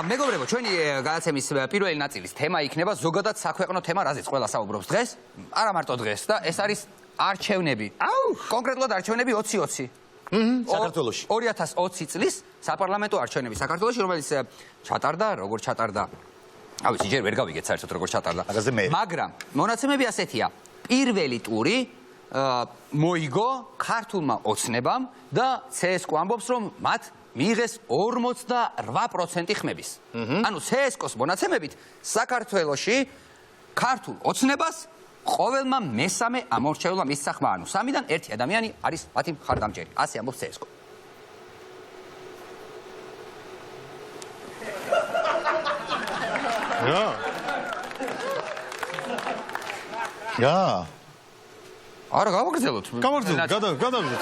მეგობრებო, ჩვენი გადაცემის პირველი ნაწილის თემა იქნება ზოგადად საქვეყნო თემა, რაზეც ყველა საუბრობს დღეს. არა მარტო დღეს და ეს არის არჩევნები. კონკრეტულად არჩევნები 2020. საქართველოში. 2020 წლის საპარლამენტო არჩევნები საქართველოში, რომელიც ჩატარდა, როგორ ჩატარდა. ავიცი, ჯერ ვერ გავიგეთ საერთოდ როგორ ჩატარდა. მაგრამ მონაცემები ასეთია. პირველი ტური მოიგო ქართულმა ოცნებამ და CSKO ამბობს, რომ მათ მიიღეს 48% ხმების. ანუ CSKO-s მონაცემებით საქართველოში ქართულ ოცნებას ყოველმა მესამე ამორჩეულა მისცა ხმა, ანუ 3-დან 1 ადამიანი არის მათი მხარდამჭერი. ასე ამბობს CSKO. არა, გავაგრძელოთ. გადავიდეთ.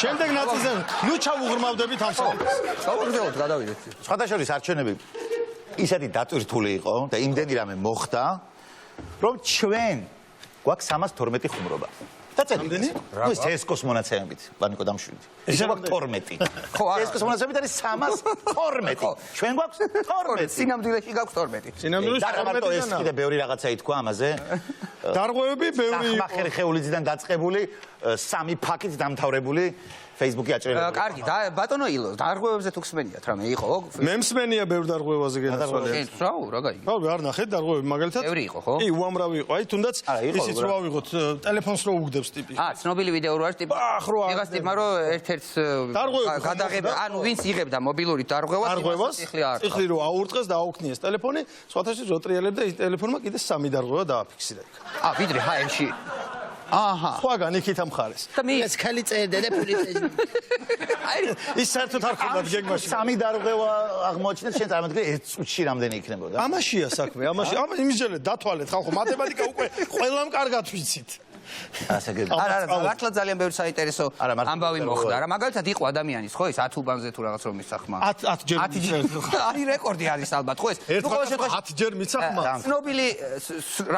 შემდეგ ნაწილზე ნუ ჩავუღრმავდებით ამ საუბარს. გავაგრძელოთ, გადავიდეთ. სხვადასხვა არჩევნები ისეთი დატვირთული იყო და იმდენი რამე მოხდა, რომ ჩვენ გვაქვს 312 ხუმრობა. დაწედით. ნუ ეს CSKO-s მონაცემებით, ბანიკო დამშვიდით. ეს გვაქვს 12. ხო, CSKO-s მონაცემებით არის 312. ჩვენ გვაქვს 12. სინამდვილეში გვაქვს 12. სინამდვილეში 12 ეს კიდე ბევრი რაღაცა ითქვა ამაზე. დარღვევები ბევრი იყო. ახმახერი ხეულიძიდან დაწყებული, 3 ფაქით დამთავრებული Facebook-ი აჭრელებდა. კარგი, ბატონო ილო, დარღვევებზე თუ ხსმენიათ რამე იყო, ხო? მე მსმენია ბევრ დარღვევაზე გენაცვალე. რა გაიგე? ხო, არ ნახეთ დარღვევები მაგალითად. ბევრი იყო, ხო? კი, უამრავი იყო. აი, თუნდაც ისიც რო ავიღოთ, ტელეფონს რო უგდებს ტიპი. ცნობილი ვიდეო რო არის ტიპი. იღას ტიპმა რო ერთ-ერთს გადაღება, ანუ ვინც იღებდა მობილური დარღვევას, ციხლი რო აურტყეს და აუქნიეს ტელეფონი, სხვათაშორის რო ტრიალებდა ის ტელეფონმა კიდე 3 დარღვევა დააფიქსირა. ვიდრე ჰაერში. აჰა. სხვაგან იქით ამხარეს. და ეს ხელი წერდა და ფული წერდა. ის საერთოდ არ ხდება გეგმაში. 3 დარღვევა აღმოჩნდეს, შენ წარმოგიდგენ 1 წუთში რამდენი იქნებოდა? ამაშია საქმე, ამაში. იმისჯერე დათვალეთ ხალხო, მათემატიკა უკვე ყველამ კარგად ვიცით. არა, მართლა ძალიან ბევრი საინტერესო ამბავი მოხდა. რა მაგალითად იყო ადამიანის, ხო, ეს 10 უბანზე თუ რაღაც რომ მისახმა. 10 ჯერ. არის რეკორდი არის ალბათ, ხო ეს? ნუ ყოველ შემთხვევაში 10 ჯერ მისახმა. ცნობილი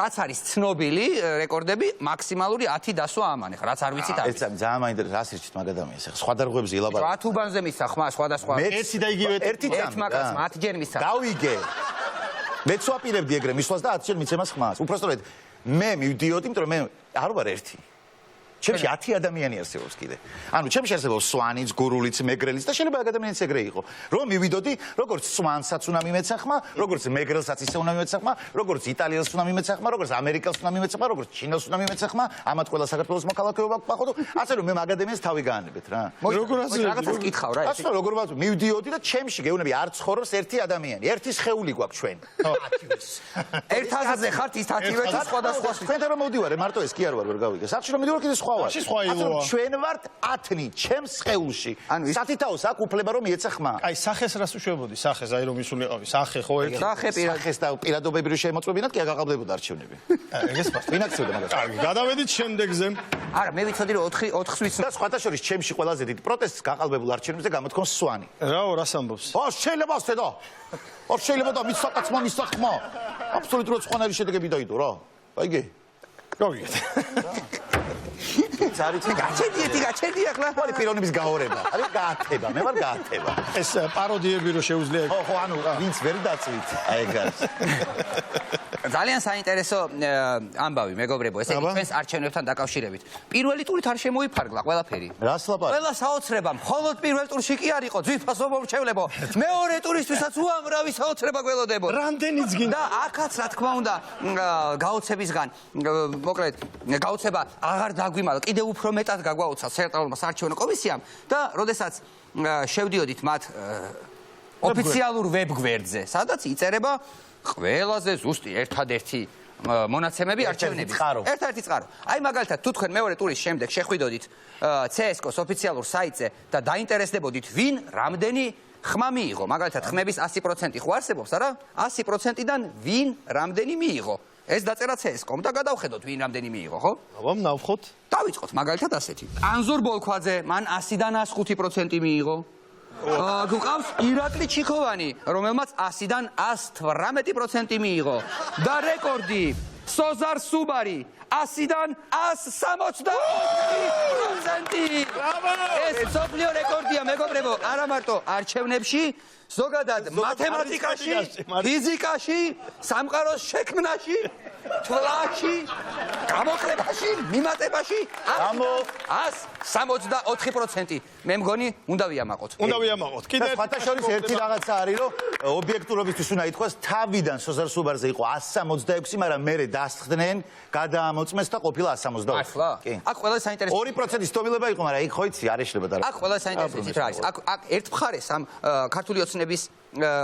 რაც არის ცნობილი რეკორდები მაქსიმალური 10 დასვა ამან. ხა რაც არ ვიცით არის. ეს ძალიან მაინტერესებს, რას ირჩით მაგ ადამიანს. ხა სხვა დარღვევებზე ილაპარაკო. 10 უბანზე მისახმა, სხვადასხვა. მეცი და იგივე ერთი მაგას 10 ჯერ მისახმა. დავიგე. მეც ვაპირებდი ეგრე მისვლას და 10 ჯერ მიცემას ხმას. უпростоრედ მე მივდიოდი, იმიტომ რომ მე არ ვარ ერთი. ჩემში 10 ადამიანი არსებობს კიდე. ანუ ჩემში არსებობს სვანიც, გურულიც, მეგრელიც და შეიძლება ადამიანიც ეგრე იყო. რომ მივიდოდი, როგორც სვანსაც უნდა მიმეცა ხმა, როგორც მეგრელსაც ისე უნდა მიმეცა ხმა, როგორც იტალიელს უნდა მიმეცა ხმა, როგორც ამერიკელს უნდა მიმეცა ხმა, როგორც ჩინელს უნდა მიმეცა ხმა, ამათ ყველა საქართველოს მოქალაქეობა გვაყო და ასე რომ მე მაგ ადამიანს თავი გაანებეთ რა. როგორ ასე რაღაცას კითხავ რა. ასე რომ როგორ ვაწვი, მივდიოდი და ჩემში გეუბნები არ ცხოვრობს ერთი ადამიანი. ერთი სხეული გვაქვს ჩვენ. 1000-ზე ხართ ის 10-ვე და სხვადასხვა. თქვენთან რომ მოვდივარ, მარტო ეს კი არ ვარ, ვერ გავიგე. საერთოდ რომ მივდივარ კიდე სხვა ვარ. ჩვენ ვართ 10 ჩემს სხეულში. სათითაოს აქვს უფლება რომ მიეცა ხმა. აი, სახეს რას უშვებოდი? სახეს, აი რომ ისულიყავი. სახე ხო ერთი. სახეს და პირადობები რო შემოწმებინათ, კი აღაღებდებოდა არჩევნები. ეგეც ფაქტია. ვინ აქცევდა მაგას? კარგი, გადავედით შემდეგზე. არა, მე ვიცოდი რომ 4-ს ვიცნობ. და სხვათა შორის ჩემში ყველაზე დიდ პროტესტს გაყალბებულ არჩევნებზე გამოთქვამს სვანი. რაო, რას ამბობს? შეიძლება ასეთო. არ შეიძლება და მისაკაცმა მისახმა. აბსოლუტურად სხვანაირი შედეგები დაიდო რა. აიგე. გავიგეთ. გაჩერდი ახლა. ვარი პიროვნების გაორება. არის გაათება, მე ვარ გაათება. ეს პაროდიები რო შეუძლია. ხო, ანუ ვინც ვერ დაწვით. აი ეგ არის. ძალიან საინტერესო ამბავი, მეგობრებო, ესე იგი ჩვენს არჩევნებთან დაკავშირებით. პირველი ტურით არ შემოიფარგლა ყველაფერი. რას ლაპარაკობ? ყველა საოცრება, მხოლოდ პირველ ტურში კი არ იყო, ძვირფასო მომრჩევლებო. მეორე ტურისთვისაც უამრავი საოცრება გველოდებო. რამდენიც გინდა? და აქაც რა თქმა უნდა, გაოცებისგან, მოკლედ, გაოცება აღარ დაგვიმალა, კიდევ უფრო მეტად გაგვაუცა ცენტრალურმა საარჩევნო კომისიამ და როდესაც შევდიოდით მათ ოფიციალურ ვებგვერდზე, სადაც იწერება ყველაზე ზუსტი ერთადერთი მონაცემები არჩევნების. ერთ-ერთი წყარო. აი მაგალითად, თუ თქვენ მეორე ტურის შემდეგ შეხვიდოდით CSKO-s ოფიციალურ საიტზე და დაინტერესდებოდით, ვინ რამდენი ხმა მიიღო, მაგალითად, ხმების 100% ხო არსებობს, არა? 100%-დან ვინ რამდენი მიიღო? ეს დაწერა CSKO-მ და გადავხედოთ, ვინ რამდენი მიიღო, ხო? აბა, ნავხოთ. დავიწყოთ მაგალითად ასეთი. ანზორ ბოლქვაძე, მან 100-დან 105% მიიღო. გვყავს ირაკლი ჩიქოვანი, რომელმაც 100-დან 118% მიიღო და რეკორდი სოზარ სუბარი 100-დან 160%. ეს მსოფლიო რეკორდია, მეგობრებო, არა მარტო არჩევნებში, ზოგადად მათემატიკაში, ფიზიკაში, სამყაროს შექმნაში, თვლაში, გამოკლებაში, მიმატებაში 164%. მე მგონი, უნდა ვიამაყოთ. უნდა ვიამაყოთ. კიდე სხვათა შორის ერთი რაღაცა არის, რომ ობიექტურობისთვის უნდა ითქვას, თავიდან სოზარ სუბარზე იყო 166, მაგრამ მერე დასხდნენ, გადაამოწმეს და ყოფილა 168. ახლა? აქ ყველა საინტერესო 2% სტობილება იყო, მაგრამ იქ ხო იცი, არ ეშლება და აქ ყველა საინტერესო იცით რა არის? აქ ერთ მხარეს ამ ქართული ოცნების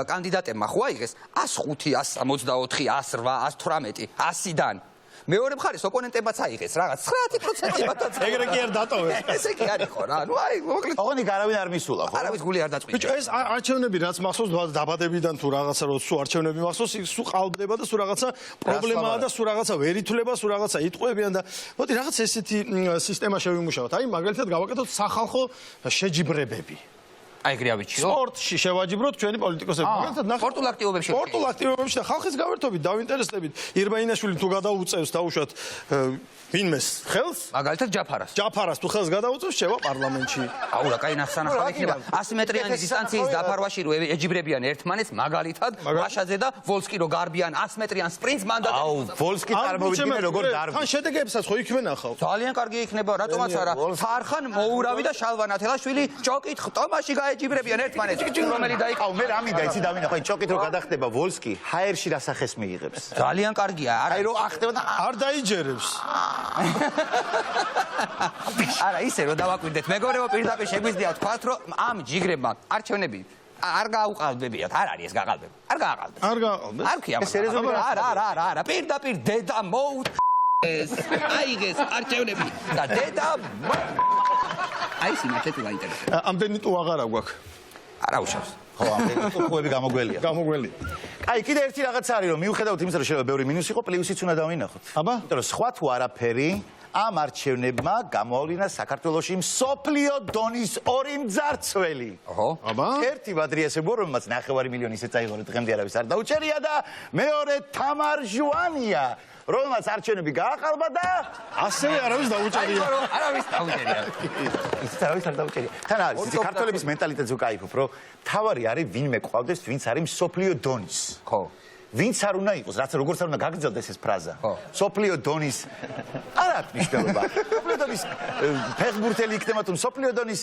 კანდიდატებმა ხო აიღეს 105, 164, 108, 118, 100-დან. მეორე მხარეს ოპონენტებმაც აიღეს რაღაც 90%-ებად. ეგრე კი არ დატოვეს. ესე კი არის ხო რა. ნუ აი, მოკლედ ოღონდ იქ არავინ არ მისულა, ხო? არავის გული არ დაწყვიტა. ბიჭო, ეს არჩევნები რაც მახსოვს დაბადებიდან თუ რაღაცა რო სულ არჩევნები მახსოვს, იქ სულ ყალბდება და სულ რაღაცა პრობლემაა და სულ რაღაცა ვერ ითვლება, სულ რაღაცა იტყვებიან და მოდი რაღაც ესეთი სისტემა შევიმუშავოთ. აი, მაგალითად გავაკეთოთ სახალხო შეჯიბრებები. აი ეგრე ავიჩირო. სპორტში შევაჯიბროთ ჩვენი პოლიტიკოსები. მაგალითად ნახეთ სპორტულ აქტივობებში. სპორტულ აქტივობებში და ხალხის გავერთობით დავინტერესდებით. ირბაინაშვილი თუ გადაუწევს დაუშვათ ვინმეს ხელს? მაგალითად ჯაფარას თუ ხელს გადაუწევს, შევა პარლამენტში. აუ რა კაი ნახსანახავი იქნება 100 მეტრიანი დისტანციის დაფარვაში რო ეჯიბრებიან ერთმანეთს მაგალითად ვაშაძე და ვოლსკი რო გარბიან 100 მეტრიან სპრინტს მანდატებს. აუ, ვოლსკი წარმოვიდგინე როგორ დარბი. თან შედეგებსაც ხო იქვე ნახავ. ძალიან კარგი იქნება, რატომაც არა. ფარხან მოურავი და შალვა ნათელაშვილი ჭოკით ხტომაში გაეჯიბრებიან ერთმანეთს. რომელი დაიკავ. აუ, მე რა მინდა იცი დავინახო, აი ჭოკით რო გადახდება ვოლსკი, ჰაერში რასახეს მიიღებს. ძალიან კარგია, არა. აი რო ახტება და არ დაიჯერებს. არა, ისე რომ დავაკვირდეთ. მეგობრებო, პირდაპირ შეგვიძლია თქვათ, რომ ამ ჯიგრებმა არჩევნები არ გაუყალბებიათ. არ არის ეს გაყალბება. არ გააყალბებს. არ გაყალბებს. არ ქია. არა. პირდაპირ დედა მოუთ ეს აიგეს არჩევნები და დედა აი სიმართლე თუ გაინტერესებს. ამდენი თუ აღარა გვაქვს. არა უშავს. ხო, ამ ხუები გამოგველია. გამოგველი. აი, კიდე ერთი რაღაც არის, რომ მიუხედავად იმისა, რომ შეიძლება ბევრი მინუსი იყო, პლუსიც უნდა დავინახოთ. აბა? იმიტომ რომ სხვა თუ არაფერი, ამ არჩევნებმა გამოავლინა საქართველოში მსოფლიო დონის ორი მძარცველი. ოჰო. აბა? ერთი ვადრიასებო, რომელმაც 9 მილიონი ისე წაიღო, რომ დღემდე არავის არ დაუჭერია და მეორე თამარ ჟუანია, რომელმაც არჩევნები გააყალბა და ასევე არავის დაუჭერია. არავის დაუჭერია. ისიც არავის არ დაუჭერია. თან არის იცი ქართველების მენტალიტეტზე ვკაიფობ, რომ თავარი არის ვინმე ყავდეს, ვინც არის მსოფლიო დონის. ხო. ვინც არ უნდა იყოს, რაც როგორ არ უნდა გაგრძელდეს ეს ფრაზა. ხო. სოფლიო დონის არ აქვს მნიშვნელობა. სოფლიო დონის ფეხბურთელი იქნება თუ სოფლიო დონის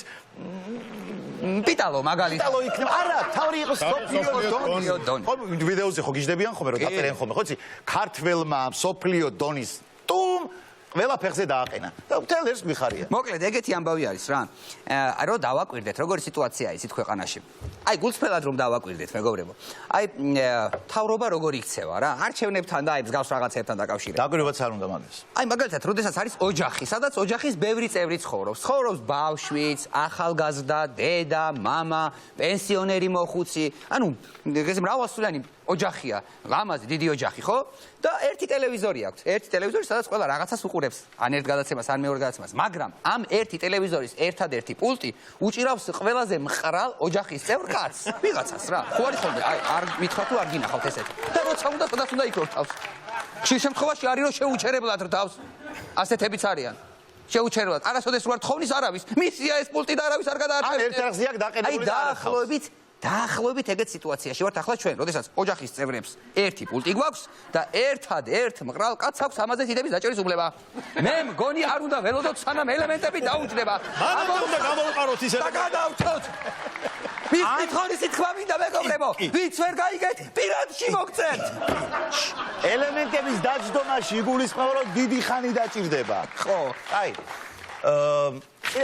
პიტალო მაგალითად. პიტალო იქნება. არა, თავი იყოს სოფლიო დონის. ხო, ვიდეოზე ხო გიждდებიან ხოლმე, რომ დაწერენ ხოლმე, ხო იცი? ქართველმა სოფლიო დონის ტუმ ყველა ფეხზე დააყენა. და მთელ ეს მიხარია. მოკლედ, ეგეთი ამბავი არის რა. რომ დავაკვირდეთ, როგორი სიტუაციაა ისეთ ქვეყანაში. აი, გულწრფელად რომ დავაკვირდეთ, მეგობრებო. აი, თავრობა როგორ იქცევა რა? არჩევნებთან და აი, მსგავს რაღაცებთან დაკავშირებით. დაკვირვებაც არ უნდა მაგას. აი, მაგალითად, როდესაც არის ოჯახი, სადაც ოჯახის ბევრი წევრი ცხოვრობს. ცხოვრობს ბავშვიც, ახალგაზრდა, დედა, მამა, პენსიონერი მოხუცი. ანუ, ეს მრავალსულიანი ოჯახია, ლამაზი, დიდი ოჯახი, ხო? და ერთი ტელევიზორი აქვს. ერთი ტელევიზორი, სადაც ყველა რაღაცას უყურებს. ან ერთ გადაცემას, ან მეორე გადაცემას. მაგრამ ამ ერთი ტელევიზორის ერთადერთი პულტი უჭირავს ყველაზე მყრალ ოჯახის წევრ კაცს. ვიღაცას რა. ხო არის ხოლმე? აი, არ მითხრა თუ არ გინახავთ ესეთი. და როცა უნდა ყდას უნდა იქროთ თავს. ხშირ შემთხვევაში არის რომ შეუჩერებლად რთავს. ასეთებიც არიან. შეუჩერებლად. არასოდეს რო არ თხოვნის არავის. მისია ეს პულტი და არავის არ გადაარჩენს. ან ერთ რაღაცია დაყენებული და არ ახავს. დაახლოებით ეგეთ სიტუაციაში ვართ ახლა ჩვენ, როდესაც ოჯახის წევრებს ერთი პულტი გვაქვს და ერთ მყრალ კაცს აქვს ამაზე დიდების დაჭერის უფლება. მე მგონი არ უნდა ველოდოთ სანამ ელემენტები დაუჭდება. ამიტომ უნდა გამოვყაროთ ის და გადავწოთ. მის თხოვნის თქვა მინდა მეგობრებო, ვინც ვერ გაიგეთ, პირადში მოგწერთ. ელემენტების დაჯდომაში იგულისხმება, რომ დიდი ხანი დაჭირდება. ხო. აი,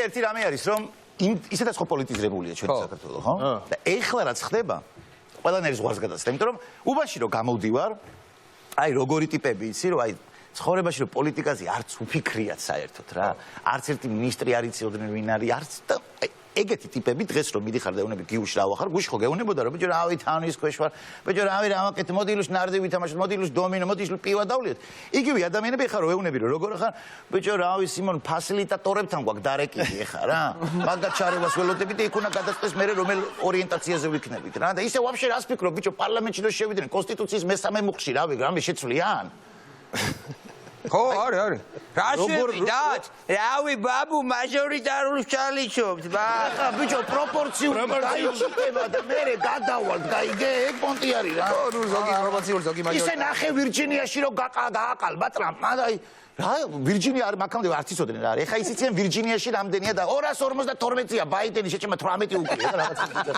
ერთი რამე არის, რომ ისედაც ხო პოლიტიზებულია ჩვენი საქართველო, ხო? და ეხლა რაც ხდება, ყველანაირი ზღვარს გადაცდა, იმიტომ რომ უბანში რომ გამოვდივარ, აი როგორი ტიპები იცი, რომ აი ცხოვრებაში რომ პოლიტიკაზე არც უფიქრიათ საერთოდ რა. არც ერთი მინისტრი არ იცოდნენ ვინ არის, არც და ეგეთი ტიპები დღეს რომ მიდიხარ და ეუნები გიუში რავახარ, გუში ხო გეუნებოდა რომ ბიჭო რავი თანვის ქვეშ ვარ, ბიჭო რავი რა ვაკეთე, მოდი ილუს ნარდი ვითამაშოთ, მოდი ილუს დომინო, მოდი ილუს პივა დავლიოთ. იგივე ადამიანები ხარ რომ ეუნები რომ როგორ ხარ, ბიჭო რავი სიმონ ფასილიტატორებთან გვაქვს დარეკილი ეხა რა. მაგათ ჩარევას ველოდებით და იქ უნდა გადაწყვეს მე რომელ ორიენტაციაზე ვიქნებით რა. და ისე ვაფშე რას ფიქრობ, ბიჭო პარლამენტში რომ შევიდნენ კონსტიტუციის მესამე მუხლში რავი, რამე შეცვლიან? ხო, არის. რა შევიდათ? რავი, ბაბუ, მაჟორიტარულ შალიშობთ, ახლა ბიჭო პროპორციული დაიჭირება და მე გადავალ გაიგე ეგ პონტი არის რა. ნუ ზოგი პროპორციული, ზოგი მაჟორიტარული. ისე ნახე ვირჯინიაში რომ გააყალბა ტრამპმა და რა ვირჯინია არ მაგამდე არ ციცოდნენ რა არის. ეხა ისიციან ვირჯინიაში რამდენია და 252-ია ბაიდენი შეჭმა 18 უკრია და რაღაც ისე.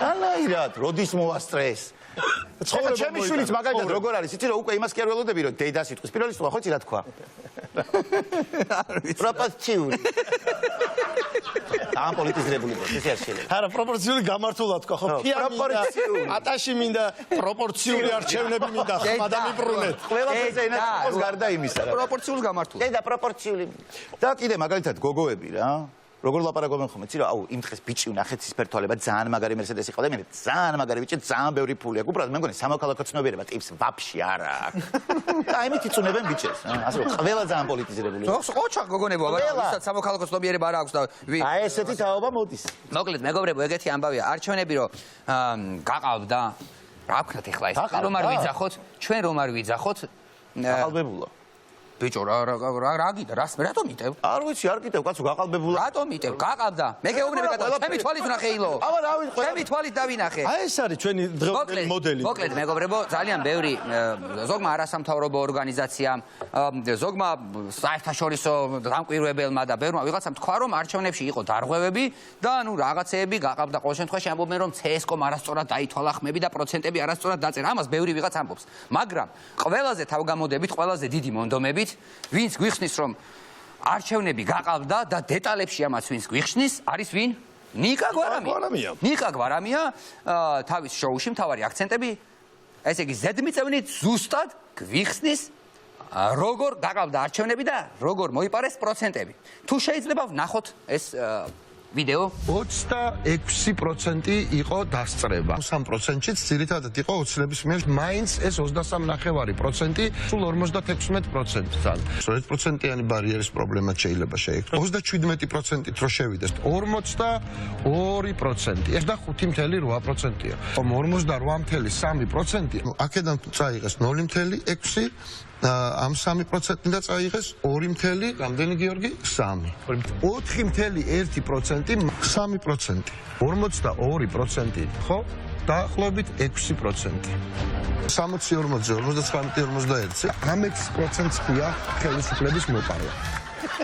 ალაირად, როდის მოასწრეს? ცხოვრება ჩემი შვილიც მაგალითად როგორ არის იცი რომ უკვე იმას კი არ ველოდები რომ დედა სიტყვის პირველი სიტყვა ხო იცი რა თქვა პროპორციული ამ პოლიტიზირებული პროცესი არ შეიძლება არა პროპორციული გამართულად თქვა ხო პროპორციული ატაში მინდა პროპორციული არჩევნები მინდა ხმა და მიბრუნეთ ყველაფერზე ენაჩოს გარდა იმისა რა პროპორციულ გამართულად. დედა პროპორციული და კიდე მაგალითად გოგოები რა როგორ ლაპარაკობენ ხომ იცი რა აუ იმ დღეს ბიჭი ვნახეთ სისფერთვალება ძალიან მაგარი მერსედესი ყავდა მე ძალიან მაგარი ბიჭი ძალიან ბევრი ფული აქვს უბრალოდ მე მგონი სამოქალაქო ცნობიერება ტიპს ვაფშე არა აქვს და იმით იწუნებენ ბიჭებს ასე რომ ყველა ძალიან პოლიტიზირებული ოჩახ გოგონებო, მაგრამ ვისაც სამოქალაქო ცნობიერება არ აქვს და აი ესეთი თაობა მოდის მოკლედ მეგობრებო, ეგეთი ამბავია. არჩევნები რომ გაყავდა, რა ვქნათ ეხლა ეს? რომ არ ვიძახოთ, ჩვენ რომ არ ვიძახოთ, გაყალბებულა ბიჭო რა გიდა რას რატომ იტევ? არ ვიცი არ გიტევ კაცო გაყალბებულა რატომ იტევ? გაყავდა. მე გეუბნები გადავა. ჩემი თვალით ვნახე ილო. აბა რა ვიცი ჩემი თვალით დავინახე. აი ეს არის ჩვენი დღევანდელი მოდელი მოკლედ მეგობრებო, ძალიან ბევრი ზოგმა არასამთავრობო ორგანიზაციამ, ზოგმა საერთაშორისო დამკვირვებელმა და ბევრმა ვიღაცამ თქვა რომ არჩევნებში იყო დარღვევები და ნუ რაღაცეები გაყავდა ყოველ შემთხვევაში ამბობენ რომ CSKOM არასწორად დაითვალა ხმები და პროცენტები არასწორად დაწერა. ამას ბევრი ვიღაც ამბობს. მაგრამ ყველაზე თავგამოდებით, ყველაზე დიდი მონდომებით ვინც გვიხსნის რომ არჩევნები გაყავდა და დეტალებში ამას ვინც გვიხსნის არის ვინ? ნიკა გვარამია. ნიკა გვარამია თავის შოუში მთავარი აქცენტები ესე იგი ზედმიწევნით ზუსტად გვიხსნის როგორ გაყავდა არჩევნები და როგორ მოიპარეს პროცენტები. თუ შეიძლება ვნახოთ ეს ვიდეო 26% იყო დასწრება. 3%-იც ძირითადად იყო ოცნების მიერ, მაინც ეს 23.5%, სულ 56%-თან. 1%-იანი ბარიერის პრობლემა შეიძლება შეიქცეს. 37%-ით რო შევიდეს 42%, 25.8%-ია. 48.3%, აქედან წაიღეს 0.6 ამ 3%-ი და წაიღეს 2 რამდენი გიორგი? 3. 4.1%, 3%. 42% ხო? დაახლოებით 6%. 60-40-59-41. ამ 6%-ს ქვია ხელისუფლების მოპარვა.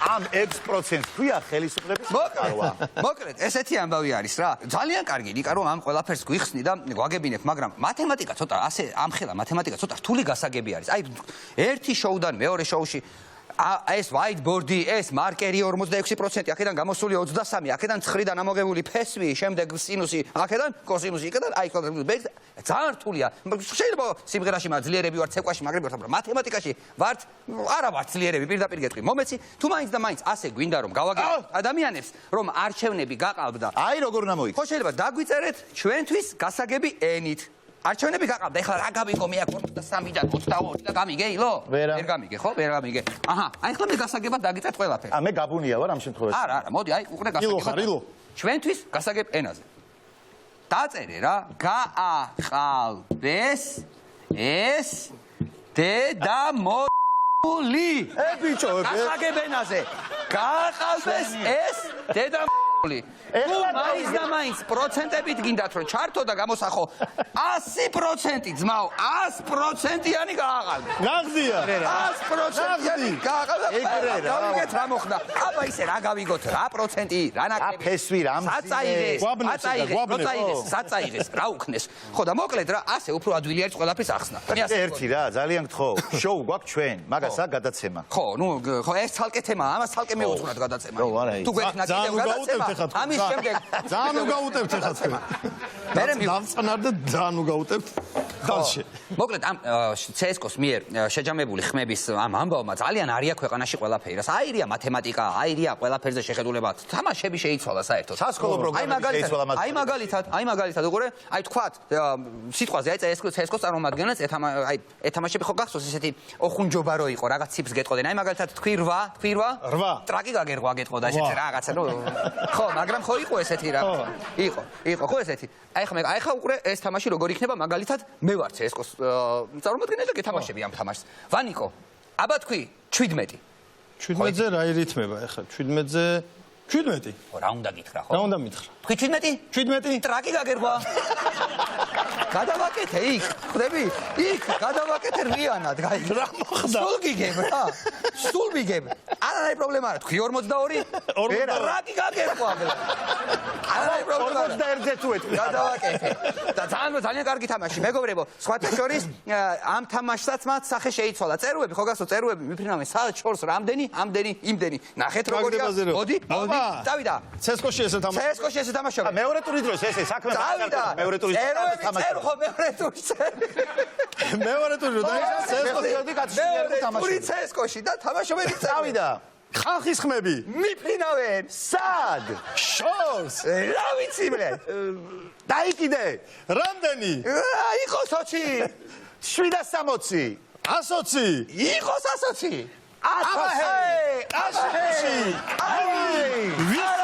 ამ 6% ქვია ხელისუფლების მოპარვა. მოკლედ, ესეთი ამბავი არის რა. ძალიან კარგი ნიკა რომ ამ ყველაფერს გვიხსნი და გვაგებინებ, მაგრამ მათემატიკა ცოტა ასე ამხელა მათემატიკა ცოტა რთული გასაგები არის. აი ერთი შოუდან მეორე შოუში ეს whiteboard-ი, ეს მარკერი 46%, აქედან გამოსული 23, აქედან 9-დან ამოგებული ფესვი, შემდეგ სინუსი, აქედან კოსინუსი, იქიდან აი ძალიან რთულია. შეიძლება სიმღერაში მაძლიერები ვარ, ცეკვაში მაგრები ვარ, მაგრამ მათემატიკაში ვართ, არა ვართ ძლიერები, პირდაპირ გეტყვი. მომეცი, თუ მაინც და მაინც ასე გვინდა რომ გავაგებინოთ ადამიანებს, რომ არჩევნები გაყავდა. აი როგორ უნდა მოიქცეს. ხო შეიძლება დაგვიწერეთ ჩვენთვის გასაგები ენით. არჩევნები გაყავდა, ეხლა რა გამიგო მე აქ 23-დან 22 და გამიგე ილო? ვერ გამიგე, ხო? ვერ გამიგე. აჰა, აი ხლა მე გასაგებად დაგიწევთ ყველაფერი. მე გაბუნია ვარ ამ შემთხვევაში. არა, მოდი, აი უყურე გასაგებად. ჩვენთვის გასაგებ ენაზე. დაწერე რა, გააყალბეს ეს დედამოული. ბიჭო, გასაგებ ენაზე. გააყალბეს ეს დედამოული. თუ მაინც და მაინც პროცენტებით გინდათ რომ ჩართო და გამოსახო 100% ძმაო 100%-იანი გააყალბე. გაღზია 100%-იანი გააყალბე. ეგრე რა. გავიგეთ რა მოხდა. აბა ისე რა გავიგოთ რა პროცენტი, რა ნაკრები. ფესვი რა საწაიღეს, საწაიღეს, რა უქნეს. ხო და მოკლედ რა, ასე უფრო ადვილი არის ყველაფრის ახსნა. ერთი რა, ძალიან გთხოვ. შოუ გვაქვს ჩვენ, მაგას აქ გადაცემა. ხო, ნუ ხო ეს ცალკე თემაა, ამას ცალკე მეუძღვნათ გადაცემა. თუ გვექნა კიდევ გადაცემა, ამის შემდეგ ძალიან უგაუტებთ ახლა თქვენ. დავწყნარ და ძალიან უგაუტებთ ხალხში. მოკლედ ამ CSKOS მიერ შეჯამებული ხმების ამ ამბავმა ძალიან არია ქვეყანაში ყველაფერი. აირია მათემატიკა, აირია ყველაფერზე შეხედულება. თამაშები შეიცვალა საერთოდ. სასკოლო პროგრამები შეიცვალა მათ. აი მაგალითად უყურე, აი თქვათ სიტყვაზე აი CSKOS წარმომადგენელს ეთამაშები ხო გახსოვს ესეთი ოხუნჯობა რო იყო, რაღაც ციფრს გეტყოდნენ. აი მაგალითად თქვი 8 ტრაკი გაგერღვა გეტყოდა ესეთი რაღაცა ნუ ხო, მაგრამ ხო იყო ესეთი რა. იყო ხო ესეთი. აი ხა უყურე ეს თამაში როგორ იქნება მაგალითად მე ვარ CSKA-ს წარმომადგენელი და გეთამაშები ამ თამაშს. ვანიკო, აბა თქვი 17. 17-ზე რა ირითმება ახლა? 17-ზე 17. რა უნდა გითხრა ხო? რა უნდა მითხრა? თქვი 17? 17? ტრაკი გაგერგვა. გადავაკეთე იქ, ხვდები? იქ გადავაკეთე რიანად, გაიგე? რა მოხდა? სულ გიგებ რა. სულ მიგებ. არა პრობლემა არა, თქვი 42? ტრაკი გაგერგვა. არა პრობლემა. 41-ზე თუ ეთქვი. გადავაკეთე. და ძალიან კარგი თამაში. მეგობრებო, სხვათა შორის ამ თამაშსაც მათ სახე შეიცვალა. წერუები, ხო გასო წერუები მიფრინავენ საათ შორს რამდენი, ამდენი, იმდენი. ნახეთ როგორია. მოდი, წავიდა. CSKA-ში ესე თამაში. CSKA-ში ესე თამაშობ. მეორე ტურის დროს ესე საქმე წავიდა. მეორე ტურის წერო ხო მეორე ტურის. მეორე ტური რო დაიხა CSKA-ში. ტური CSKA-ში და თამაშობენ წავიდა. ხალხის ხმები. მიფრინავენ. სად? შორს. რა ვიცი მე. დაიკიდე. რამდენი? იყო სოჩი. 760. 120. იყო სასოჩი. 1000. აი! აი! ვის